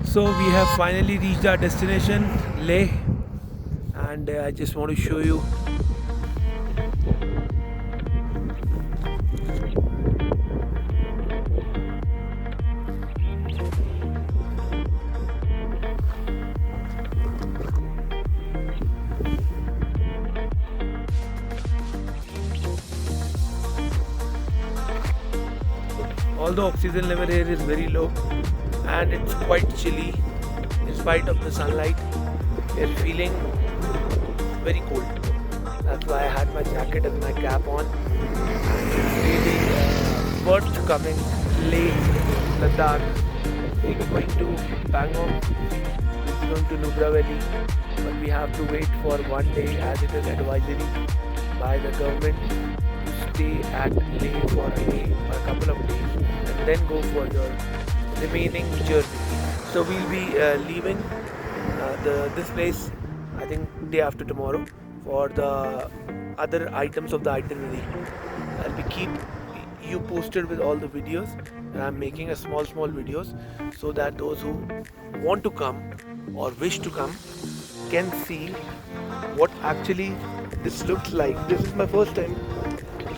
So we have finally reached our destination, Leh, and I just want to show you. Although oxygen level here is very low and it's quite chilly in spite of the sunlight, it's feeling very cold. That's why I had my jacket and my cap on. It's really worth coming. Leh, Ladakh. We're going to Pangong, we're going to Nubra Valley, but we have to wait for 1 day as it is advisory by the government to stay at Leh for a day or a couple of days and then go for the remaining journey. So we'll be leaving this place, I think day after tomorrow, for the other items of the itinerary. I'll be keep you posted with all the videos, and I'm making a small videos so that those who want to come or wish to come can see what actually this looks like. This is my first time.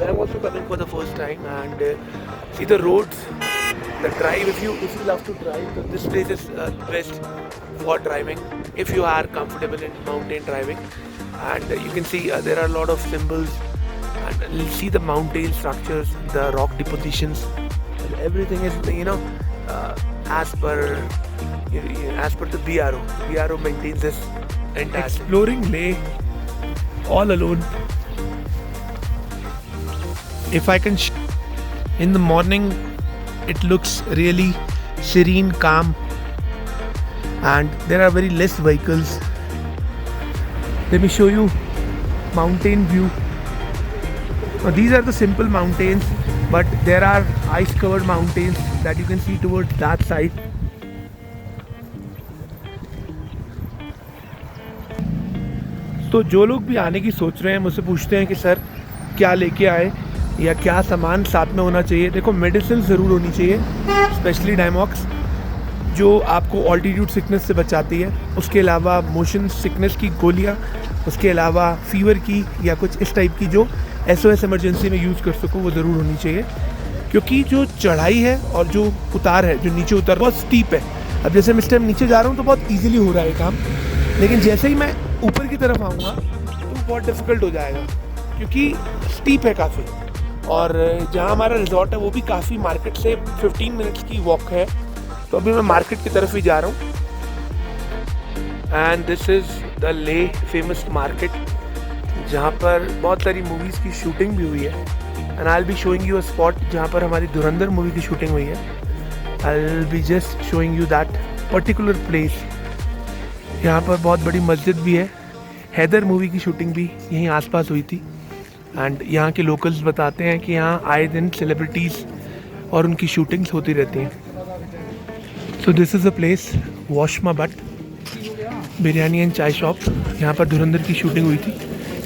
I'm also coming for the first time, and see the roads, the drive. If you love to drive, so this place is best for driving if you are comfortable in mountain driving. And you can see there are a lot of symbols, and you'll see the mountain structures, the rock depositions, and everything is as per the BRO. BRO maintains this entire exploring Leh all alone. If I can in the morning, it looks really serene, calm, and there are very less vehicles. Let me show you mountain view. Now these are the simple mountains, but there are ice covered mountains that you can see towards that side. तो जो लोग भी आने की सोच रहे हैं मुझसे पूछते हैं कि सर क्या लेके आए या क्या सामान साथ में होना चाहिए। देखो, मेडिसिन ज़रूर होनी चाहिए, स्पेशली डायमॉक्स जो आपको ऑल्टीट्यूड सिकनेस से बचाती है। उसके अलावा मोशन सिकनेस की गोलियाँ, उसके अलावा फीवर की या कुछ इस टाइप की जो SOS इमरजेंसी में यूज़ कर सको वो ज़रूर होनी चाहिए, क्योंकि जो चढ़ाई है और जो उतार है, जो नीचे उतार बहुत स्टीप है। अब जैसे मैं इस टाइम नीचे जा रहा हूँ तो बहुत ईजिली हो रहा है काम, लेकिन जैसे ही मैं ऊपर की तरफ आऊँगा तो बहुत डिफ़िकल्ट हो जाएगा, क्योंकि स्टीप है काफ़ी। और जहाँ हमारा रिजॉर्ट है वो भी काफ़ी मार्केट से 15 मिनट्स की वॉक है, तो अभी मैं मार्केट की तरफ ही जा रहा हूँ। And this is the Leh famous market, जहाँ पर बहुत सारी मूवीज़ की शूटिंग भी हुई है। And I will be showing you a spot जहाँ पर हमारी धुरंधर मूवी की शूटिंग हुई है। आई will be just showing you that particular place. यहाँ पर बहुत बड़ी मस्जिद भी है। हैदर मूवी की शूटिंग भी यहीं आसपास हुई थी। एंड यहाँ के लोकल्स बताते हैं कि यहाँ आए दिन सेलिब्रिटीज़ और उनकी शूटिंग्स होती रहती हैं। So this is a place, वॉशमा भट्ट बिरयानी एंड चाय शॉप। यहाँ पर धुरंधर की शूटिंग हुई थी।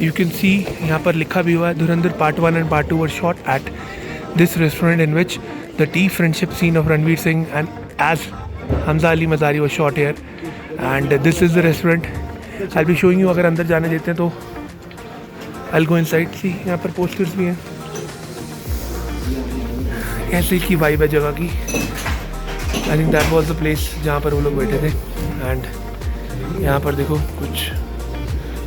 यू कैन सी यहाँ पर लिखा भी हुआ है, Dhurandhar part 1 and part 2 were shot at this restaurant in which the tea friendship scene of Ranveer Singh and as Hamza Ali Mazari was shot here. And this is the restaurant. I will be showing you, अगर अंदर जाने देते हैं तो आई विल गो इनसाइड। सी यहाँ पर posters भी हैं, ऐसे की वाइब है जगह की। I think that was the place जहाँ पर वो लोग बैठे थे। एंड यहाँ पर देखो कुछ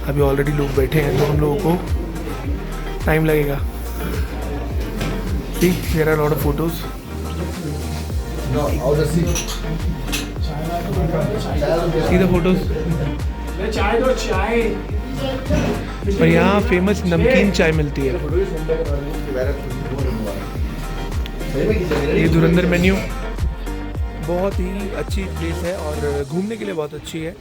अभी ऑलरेडी लोग बैठे हैं, तो हम लोगों को टाइम लगेगा। See there are lot of photos. See the photos. चाय दो, चाय। और यहाँ फेमस नमकीन चाय मिलती है। ये धुरंधर मेन्यू बहुत ही अच्छी प्लेस है और घूमने के लिए बहुत अच्छी है।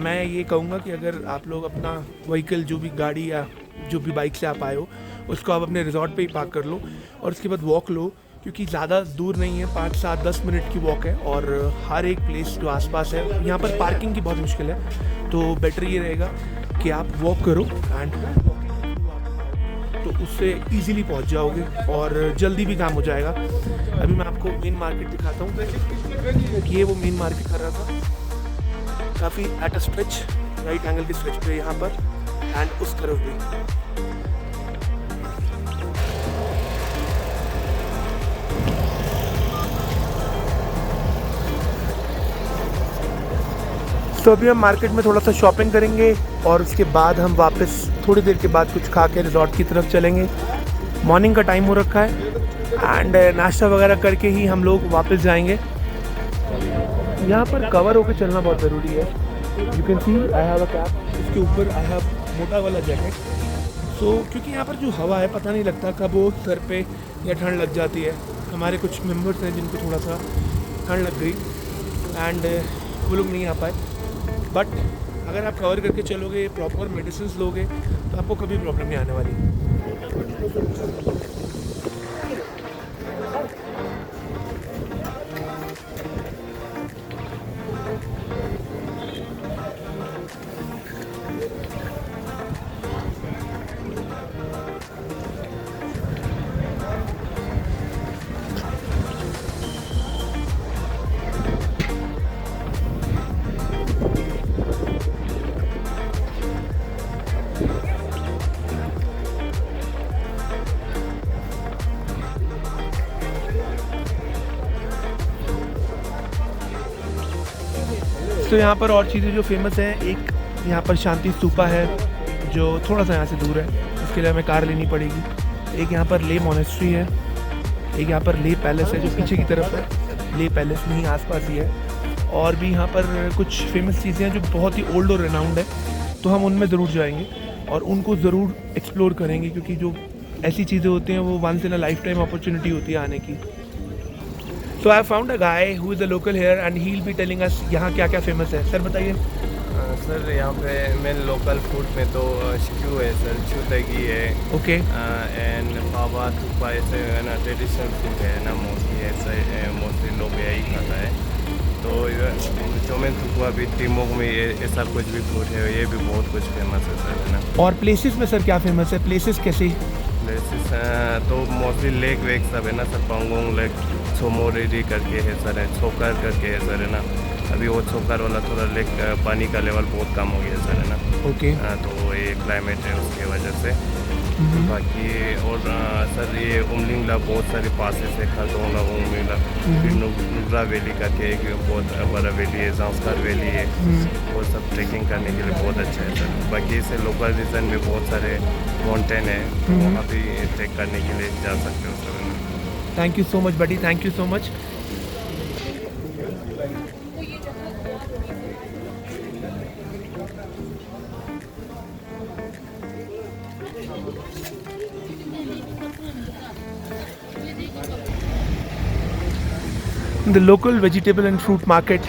मैं ये कहूँगा कि अगर आप लोग अपना व्हीकल, जो भी गाड़ी या जो भी बाइक से आप आए हो, उसको आप अपने रिजॉर्ट पे ही पार्क कर लो और उसके बाद वॉक लो, क्योंकि ज़्यादा दूर नहीं है, 5, 7, 10 मिनट की वॉक है। और हर एक प्लेस जो आसपास है, यहाँ पर पार्किंग की बहुत मुश्किल है, तो बेटर ये रहेगा कि आप वॉक करो एंड तो उससे इजीली पहुंच जाओगे और जल्दी भी काम हो जाएगा। अभी मैं आपको मेन मार्केट दिखाता हूँ। ये वो मेन मार्केट कर रहा था, काफ़ी at a stretch, right angle की स्ट्रेच पे यहाँ पर एंड उस तरफ भी। तो अभी हम मार्केट में थोड़ा सा शॉपिंग करेंगे और उसके बाद हम वापस थोड़ी देर के बाद कुछ खा के रिजॉर्ट की तरफ चलेंगे। मॉर्निंग का टाइम हो रखा है एंड नाश्ता वगैरह करके ही हम लोग वापस जाएंगे। यहाँ पर कवर होकर चलना बहुत ज़रूरी है। You can see I have a cap, इसके ऊपर आई हैव मोटा वाला जैकेट। सो क्योंकि यहाँ पर जो हवा है पता नहीं लगता कब वो सर पे या ठंड लग जाती है। हमारे कुछ मेंबर्स हैं जिनको थोड़ा सा ठंड लग गई एंड वो लोग नहीं आ पाए। बट अगर आप कवर करके चलोगे, प्रॉपर मेडिसिन लोगे तो आपको कभी प्रॉब्लम नहीं आने वाली। तो यहाँ पर और चीज़ें जो फेमस हैं, एक यहाँ पर शांति स्तूपा है जो थोड़ा सा यहाँ से दूर है, उसके लिए हमें कार लेनी पड़ेगी। एक यहाँ पर ले मोनेस्ट्री है, एक यहाँ पर ले पैलेस है जो पीछे की तरफ है। ले पैलेस नहीं आसपास ही है। और भी यहाँ पर कुछ फेमस चीज़ें हैं जो बहुत ही ओल्ड और रेनाउंड है, तो हम उनमें ज़रूर जाएंगे और उनको ज़रूर एक्सप्लोर करेंगे, क्योंकि जो ऐसी चीज़ें होती हैं वो once in a lifetime opportunity होती है आने की। So I found a guy who is a local here and he'll be telling us यहाँ क्या क्या फेमस है। सर बताइए। सर यहाँ पे मेन लोकल फूड में तो स्क्यू है सर, चुतगी है, ओके, एंड पावा थुपा ऐसे है ना, ट्रेडिशनल फूड है ना, मोस्टली ऐसा मोस्टली लोग यही खाता है। तो चौमेन थुपा भी टीमों में ऐसा कुछ भी फूड है, ये भी बहुत कुछ फेमस है सर, है ना। और प्लेसेस में सर क्या फेमस है? प्लेसेस कैसे? प्लेसेस तो मोस्टली लेक वेक सब है ना सर, पांगोंग लेक, सोमोरेडी करके है सर, है छोकर करके है सर, है ना। अभी वो छोकर वाला थोड़ा लेक पानी का लेवल बहुत कम हो गया सर, है ना। ओके, तो ये क्लाइमेट है उसकी वजह से। बाकी और सर ये उमलिंगला बहुत सारे पासेस है, खाजोंगला उमलिंगला, फिर नुब्रा वैली का के एक बहुत बड़ा वैली है, जांस्कर वैली है, वो सब ट्रैकिंग करने के लिए बहुत अच्छा है सर। बाकी इसे लोकल रीजन में बहुत सारे माउंटेन है, तो वहाँ भी ट्रैक करने के लिए जा सकते हो sir. Thank you so much buddy, thank you so much. The local vegetable and fruit market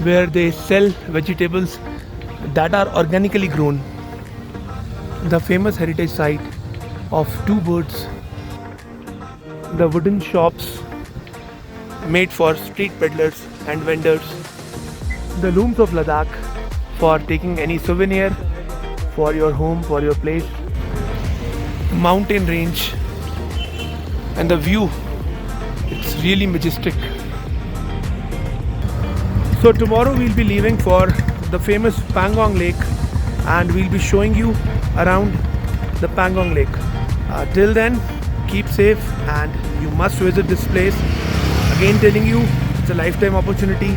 where they sell vegetables that are organically grown. The famous heritage site of two birds. The wooden shops made for street peddlers and vendors. The looms of Ladakh for taking any souvenir for your home, for your place. Mountain range and the view, it's really majestic. So tomorrow we'll be leaving for the famous Pangong Lake and we'll be showing you around the Pangong Lake. Till then, keep safe and you must visit this place. Again telling you, it's a lifetime opportunity.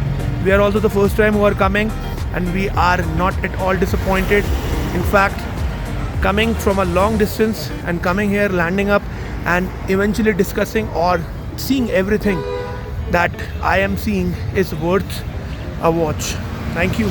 We are also the first time who are coming and we are not at all disappointed. In fact, coming from a long distance and coming here, landing up and eventually discussing or seeing everything that I am seeing is worth a watch. Thank you.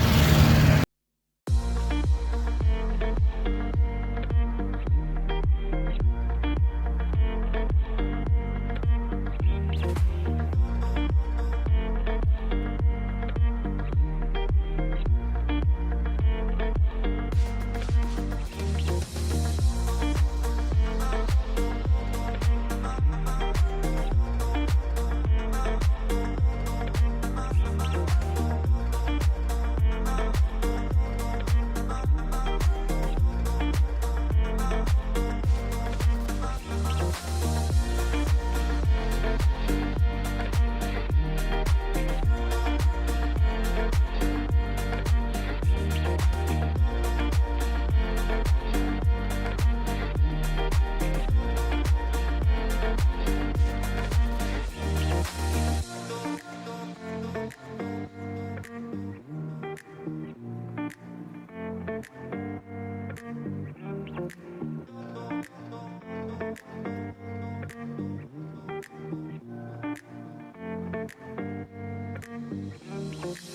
है।